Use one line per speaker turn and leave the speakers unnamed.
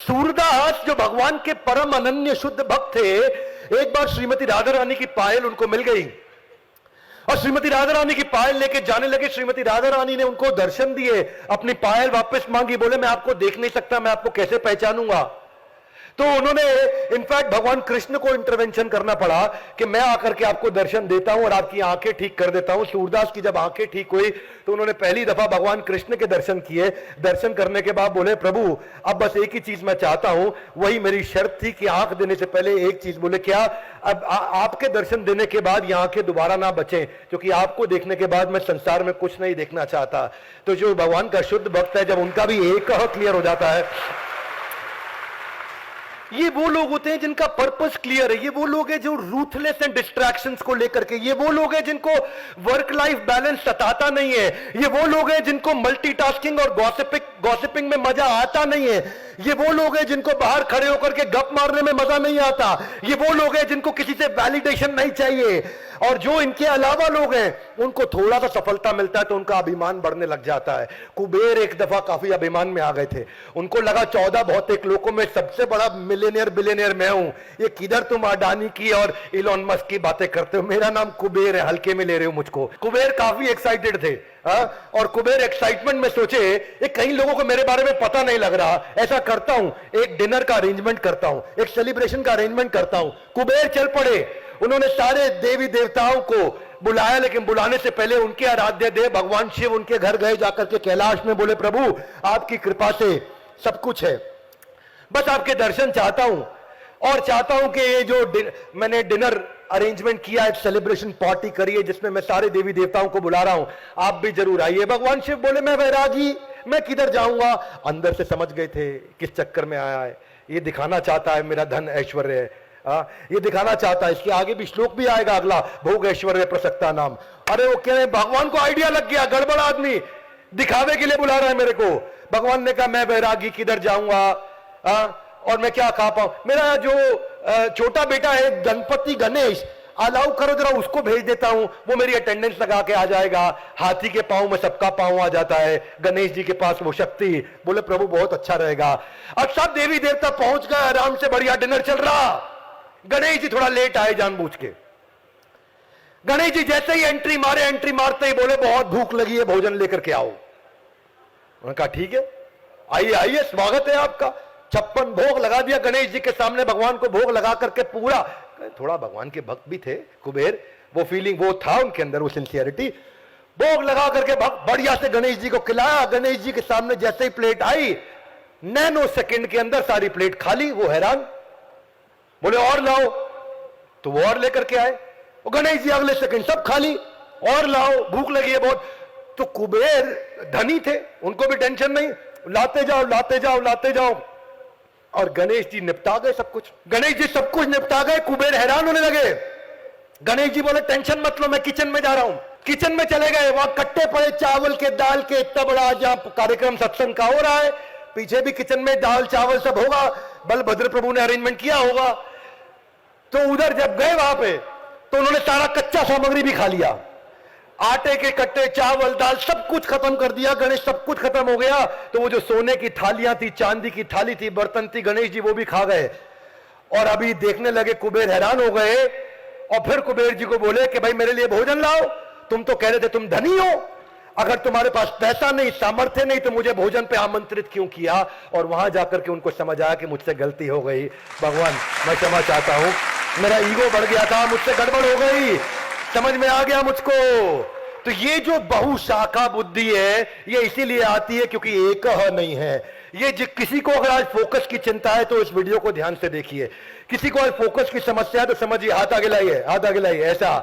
सूरदास जो भगवान के परम अनन्य शुद्ध भक्त थे, एक बार श्रीमती राधा रानी की पायल उनको मिल गई और श्रीमती राधा रानी की पायल लेके जाने लगे। श्रीमती राधा रानी ने उनको दर्शन दिए, अपनी पायल वापस मांगी, बोले मैं आपको देख नहीं सकता, मैं आपको कैसे पहचानूंगा। तो उन्होंने इनफैक्ट भगवान कृष्ण को इंटरवेंशन करना पड़ा कि मैं आकर के आपको दर्शन देता हूं और आपकी आंखें ठीक कर देता हूं। सूरदास की जब आंखें ठीक हुई तो उन्होंने पहली दफा भगवान कृष्ण के दर्शन किए। दर्शन करने के बाद बोले प्रभु अब बस एक ही चीज मैं चाहता हूं, वही मेरी शर्त थी कि आंख देने से पहले एक चीज। बोले क्या? अब आपके दर्शन देने के बाद ये आंखें दोबारा ना बचें, क्योंकि आपको देखने के बाद मैं संसार में कुछ नहीं देखना चाहता। तो जो भगवान का शुद्ध भक्त है, जब उनका भी एक क्लियर हो जाता है, ये वो लोग होते हैं जिनका पर्पस क्लियर है। ये वो लोग हैं जो रूथलेस एंड डिस्ट्रैक्शंस को लेकर के, ये वो लोग हैं जिनको वर्क लाइफ बैलेंस सताता नहीं है, ये वो लोग हैं जिनको मल्टीटास्किंग और गॉसिपिंग में मजा आता नहीं है, ये वो लोग हैं जिनको बाहर खड़े होकर के गप मारने में मजा नहीं आता, ये वो लोग हैं जिनको किसी से वैलिडेशन नहीं चाहिए। और जो इनके अलावा लोग हैं उनको थोड़ा सा सफलता मिलता है तो उनका अभिमान बढ़ने लग जाता है। कुबेर एक दफा काफी अभिमान में आ गए थे, उनको लगा 14 भौतिक लोगों में सबसे बड़ा मिलियनियर बिलियनियर मैं हूं, ये किधर तुम अडानी की और इलॉन मस्क की बातें करते हो, मेरा नाम कुबेर है, हल्के में ले रहे हो मुझको। कुबेर काफी एक्साइटेड थे। और कुबेर एक्साइटमेंट में सोचे ये कई लोगों को मेरे बारे में पता नहीं लग रहा, ऐसा करता हूं एक डिनर का अरेंजमेंट करता हूं, एक सेलिब्रेशन का अरेंजमेंट करता हूं। कुबेर चल पड़े, उन्होंने सारे देवी देवताओं को बुलाया, लेकिन बुलाने से पहले उनके आराध्य देव भगवान शिव उनके घर गए, जाकर के कैलाश में बोले प्रभु आपकी कृपा से सब कुछ है, बस आपके दर्शन चाहता हूं और चाहता हूं कि ये जो मैंने डिनर अरेंजमेंट किया, एक सेलिब्रेशन पार्टी करिए जिसमें मैं सारे देवी देवताओं को बुला रहा हूं, आप भी जरूर आइए। भगवान शिव बोले मैं वैरागी, मैं किधर जाऊंगा। अंदर से समझ गए थे किस चक्कर में आया है, ये दिखाना चाहता है मेरा धन ऐश्वर्य है, ये दिखाना चाहता है। इसके आगे भी श्लोक भी आएगा अगला, भोग ऐश्वर्य प्रसक्ता नाम। अरे वो कह रहे भगवान को आइडिया लग गया, गड़बड़ आदमी दिखावे के लिए बुला रहा है मेरे को। भगवान ने कहा मैं वैरागी किधर जाऊंगा और मैं क्या खा पाऊं, मेरा जो छोटा बेटा है गणपति गणेश, अलाउ करो जरा उसको भेज देता हूं, वो मेरी अटेंडेंस लगा के आ जाएगा। हाथी के पांव में सबका पांव आ जाता है, गणेश जी के पास वो शक्ति। बोले प्रभु बहुत अच्छा रहेगा। अब सब देवी देवता पहुंच गए, आराम से बढ़िया डिनर चल रहा। गणेश जी थोड़ा लेट आए जानबूझ के। गणेश जी जैसे ही एंट्री मारते ही बोले बहुत भूख लगी है, भोजन लेकर के आओ। उन्होंने कहा ठीक है, आइए आइए, स्वागत है आपका। 56 भोग लगा दिया गणेश जी के सामने, भगवान को भोग लगा करके पूरा, थोड़ा भगवान के भक्त भी थे कुबेर, वो फीलिंग वो था उनके अंदर, वो सिंसियरिटी। भोग लगा करके बढ़िया से गणेश जी को खिलाया। गणेश जी के सामने जैसे ही प्लेट आई, नैनो सेकंड के अंदर सारी प्लेट खाली। वो हैरान, बोले और लाओ, तो वो और लेकर के आए। वो गणेश जी अगले सेकंड सब खाली, और लाओ, भूख लगी है बहुत। तो कुबेर धनी थे, उनको भी टेंशन नहीं, लाते जाओ लाते जाओ लाते जाओ। और गणेश जी निपटा गए सब कुछ। गणेश जी सब कुछ निपटा गए, कुबेर हैरान होने लगे। गणेश जी बोले टेंशन मत लो, मैं किचन में जा रहा हूं। किचन में चले गए, वहां कट्टे पड़े चावल के दाल के, इतना बड़ा जहां कार्यक्रम सत्संग का हो रहा है, पीछे भी किचन में दाल चावल सब होगा, बलभद्र प्रभु ने अरेंजमेंट किया होगा। तो उधर जब गए वहां पे तो उन्होंने सारा कच्चा सामग्री भी खा लिया, आटे के कट्टे चावल दाल सब कुछ खत्म कर दिया। गणेश सब कुछ खत्म हो गया। तो वो जो सोने की थालियां थी, चांदी की थाली थी, बर्तन थी, गणेश जी वो भी खा गए। और अभी देखने लगे, कुबेर हैरान हो गए। और फिर कुबेर जी को बोले कि भाई मेरे लिए भोजन लाओ, तुम तो कह रहे थे तुम धनी हो, अगर तुम्हारे पास पैसा नहीं सामर्थ्य नहीं तो मुझे भोजन पे आमंत्रित क्यों किया। और वहां जाकर के उनको समझ आया कि मुझसे गलती हो गई, भगवान मैं क्षमा चाहता हूं, मेरा ईगो बढ़ गया था, मुझसे गड़बड़ हो गई, समझ में आ गया मुझको। तो ये जो बहुशाखा बुद्धि है ये इसीलिए आती है क्योंकि एक नहीं है। ये किसी को अगर आज फोकस की चिंता है तो इस वीडियो को ध्यान से देखिए। किसी को आज फोकस की समस्या है तो समझिए, हाथ आगे लाइए, हाथ आगे लाइए, ऐसा